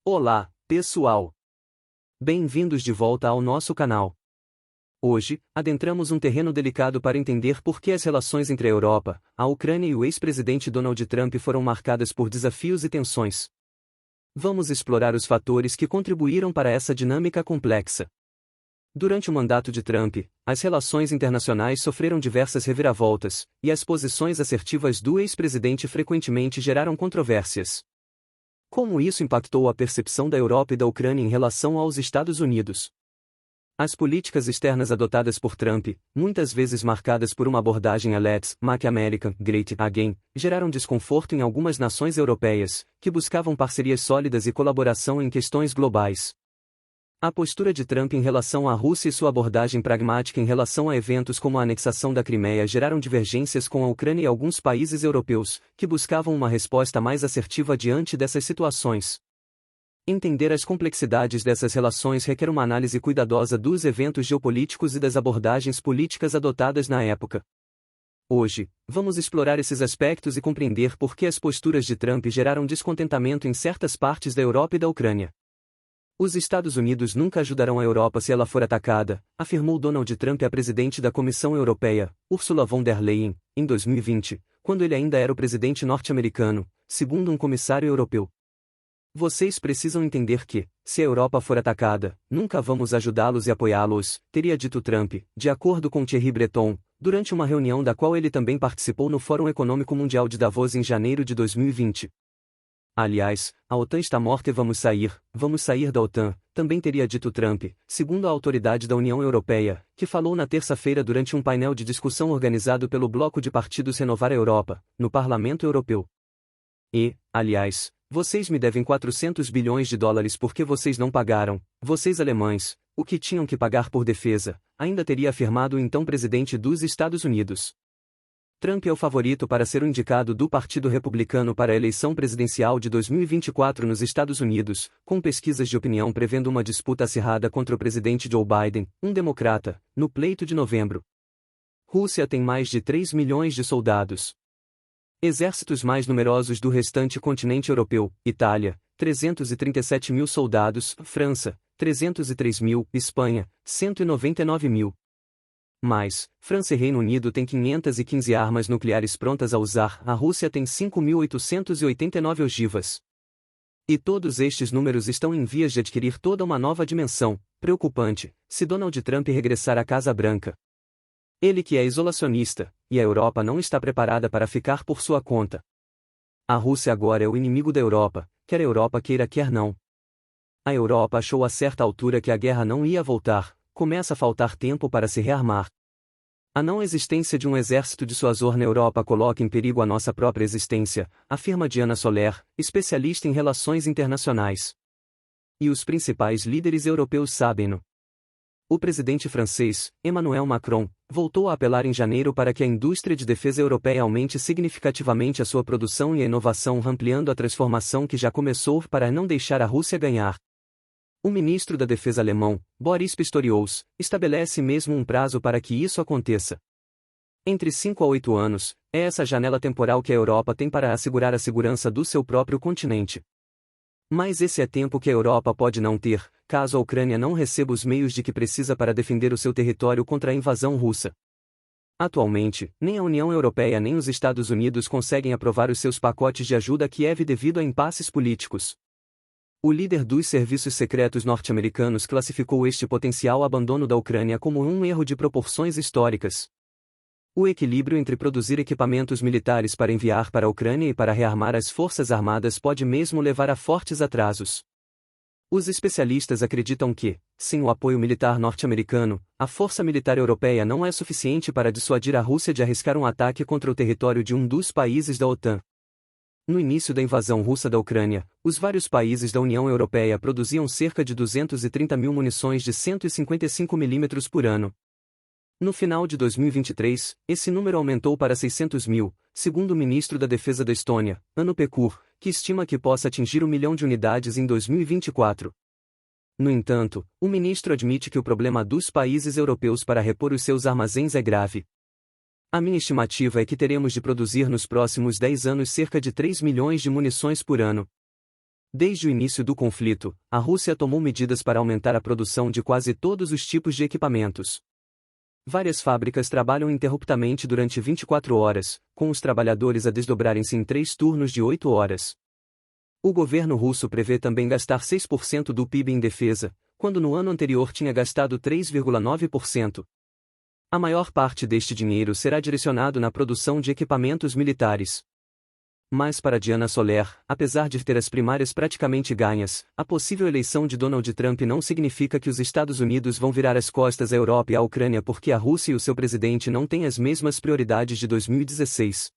Olá, pessoal! Bem-vindos de volta ao nosso canal. Hoje, adentramos um terreno delicado para entender por que as relações entre a Europa, a Ucrânia e o ex-presidente Donald Trump foram marcadas por desafios e tensões. Vamos explorar os fatores que contribuíram para essa dinâmica complexa. Durante o mandato de Trump, as relações internacionais sofreram diversas reviravoltas, e as posições assertivas do ex-presidente frequentemente geraram controvérsias. Como isso impactou a percepção da Europa e da Ucrânia em relação aos Estados Unidos? As políticas externas adotadas por Trump, muitas vezes marcadas por uma abordagem Let's Make America Great Again, geraram desconforto em algumas nações europeias, que buscavam parcerias sólidas e colaboração em questões globais. A postura de Trump em relação à Rússia e sua abordagem pragmática em relação a eventos como a anexação da Crimeia geraram divergências com a Ucrânia e alguns países europeus, que buscavam uma resposta mais assertiva diante dessas situações. Entender as complexidades dessas relações requer uma análise cuidadosa dos eventos geopolíticos e das abordagens políticas adotadas na época. Hoje, vamos explorar esses aspectos e compreender por que as posturas de Trump geraram descontentamento em certas partes da Europa e da Ucrânia. Os Estados Unidos nunca ajudarão a Europa se ela for atacada, afirmou Donald Trump à presidente da Comissão Europeia, Ursula von der Leyen, em 2020, quando ele ainda era o presidente norte-americano, segundo um comissário europeu. Vocês precisam entender que, se a Europa for atacada, nunca vamos ajudá-los e apoiá-los, teria dito Trump, de acordo com Thierry Breton, durante uma reunião da qual ele também participou no Fórum Econômico Mundial de Davos em janeiro de 2020. Aliás, a OTAN está morta e vamos sair da OTAN, também teria dito Trump, segundo a autoridade da União Europeia, que falou na terça-feira durante um painel de discussão organizado pelo Bloco de Partidos Renovar a Europa, no Parlamento Europeu. E, aliás, vocês me devem 400 bilhões de dólares porque vocês não pagaram, vocês alemães, o que tinham que pagar por defesa, ainda teria afirmado o então presidente dos Estados Unidos. Trump é o favorito para ser o indicado do Partido Republicano para a eleição presidencial de 2024 nos Estados Unidos, com pesquisas de opinião prevendo uma disputa acirrada contra o presidente Joe Biden, um democrata, no pleito de novembro. Rússia tem mais de 3 milhões de soldados. Exércitos mais numerosos do restante continente europeu: Itália, 337 mil soldados, França, 303 mil, Espanha, 199 mil. Mas, França e Reino Unido têm 515 armas nucleares prontas a usar, a Rússia tem 5.889 ogivas. E todos estes números estão em vias de adquirir toda uma nova dimensão, preocupante, se Donald Trump regressar à Casa Branca. Ele que é isolacionista, e a Europa não está preparada para ficar por sua conta. A Rússia agora é o inimigo da Europa, quer a Europa queira quer não. A Europa achou a certa altura que a guerra não ia voltar, começa a faltar tempo para se rearmar. A não existência de um exército dissuasor na Europa coloca em perigo a nossa própria existência, afirma Diana Soler, especialista em relações internacionais. E os principais líderes europeus sabem-no. O presidente francês, Emmanuel Macron, voltou a apelar em janeiro para que a indústria de defesa europeia aumente significativamente a sua produção e a inovação, ampliando a transformação que já começou para não deixar a Rússia ganhar. O ministro da Defesa alemão, Boris Pistorius, estabelece mesmo um prazo para que isso aconteça. Entre 5 a 8 anos, é essa janela temporal que a Europa tem para assegurar a segurança do seu próprio continente. Mas esse é tempo que a Europa pode não ter, caso a Ucrânia não receba os meios de que precisa para defender o seu território contra a invasão russa. Atualmente, nem a União Europeia nem os Estados Unidos conseguem aprovar os seus pacotes de ajuda a Kiev devido a impasses políticos. O líder dos serviços secretos norte-americanos classificou este potencial abandono da Ucrânia como um erro de proporções históricas. O equilíbrio entre produzir equipamentos militares para enviar para a Ucrânia e para rearmar as forças armadas pode mesmo levar a fortes atrasos. Os especialistas acreditam que, sem o apoio militar norte-americano, a força militar europeia não é suficiente para dissuadir a Rússia de arriscar um ataque contra o território de um dos países da OTAN. No início da invasão russa da Ucrânia, os vários países da União Europeia produziam cerca de 230 mil munições de 155 mm por ano. No final de 2023, esse número aumentou para 600 mil, segundo o ministro da Defesa da Estônia, Hannu Pevkur, que estima que possa atingir 1 milhão de unidades em 2024. No entanto, o ministro admite que o problema dos países europeus para repor os seus armazéns é grave. A minha estimativa é que teremos de produzir nos próximos 10 anos cerca de 3 milhões de munições por ano. Desde o início do conflito, a Rússia tomou medidas para aumentar a produção de quase todos os tipos de equipamentos. Várias fábricas trabalham ininterruptamente durante 24 horas, com os trabalhadores a desdobrarem-se em 3 turnos de 8 horas. O governo russo prevê também gastar 6% do PIB em defesa, quando no ano anterior tinha gastado 3,9%. A maior parte deste dinheiro será direcionado na produção de equipamentos militares. Mas para Diana Soler, apesar de ter as primárias praticamente ganhas, a possível eleição de Donald Trump não significa que os Estados Unidos vão virar as costas à Europa e à Ucrânia porque a Rússia e o seu presidente não têm as mesmas prioridades de 2016.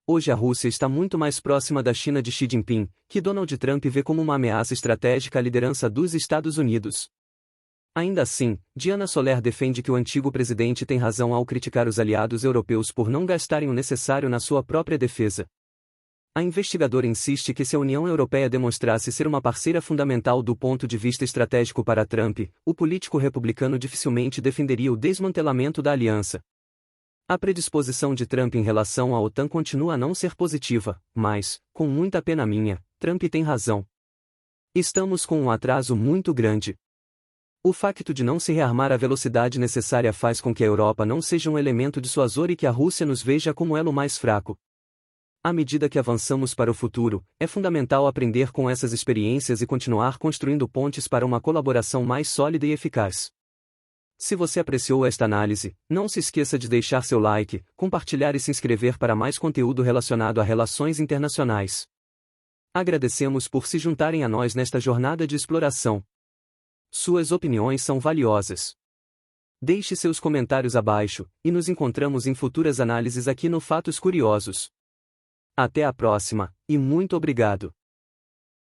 Hoje a Rússia está muito mais próxima da China de Xi Jinping, que Donald Trump vê como uma ameaça estratégica à liderança dos Estados Unidos. Ainda assim, Diana Soler defende que o antigo presidente tem razão ao criticar os aliados europeus por não gastarem o necessário na sua própria defesa. A investigadora insiste que se a União Europeia demonstrasse ser uma parceira fundamental do ponto de vista estratégico para Trump, o político republicano dificilmente defenderia o desmantelamento da aliança. A predisposição de Trump em relação à OTAN continua a não ser positiva, mas, com muita pena minha, Trump tem razão. Estamos com um atraso muito grande. O facto de não se rearmar à velocidade necessária faz com que a Europa não seja um elemento dissuasor e que a Rússia nos veja como elo mais fraco. À medida que avançamos para o futuro, é fundamental aprender com essas experiências e continuar construindo pontes para uma colaboração mais sólida e eficaz. Se você apreciou esta análise, não se esqueça de deixar seu like, compartilhar e se inscrever para mais conteúdo relacionado a relações internacionais. Agradecemos por se juntarem a nós nesta jornada de exploração. Suas opiniões são valiosas. Deixe seus comentários abaixo, e nos encontramos em futuras análises aqui no Fatos Curiosos. Até a próxima, e muito obrigado!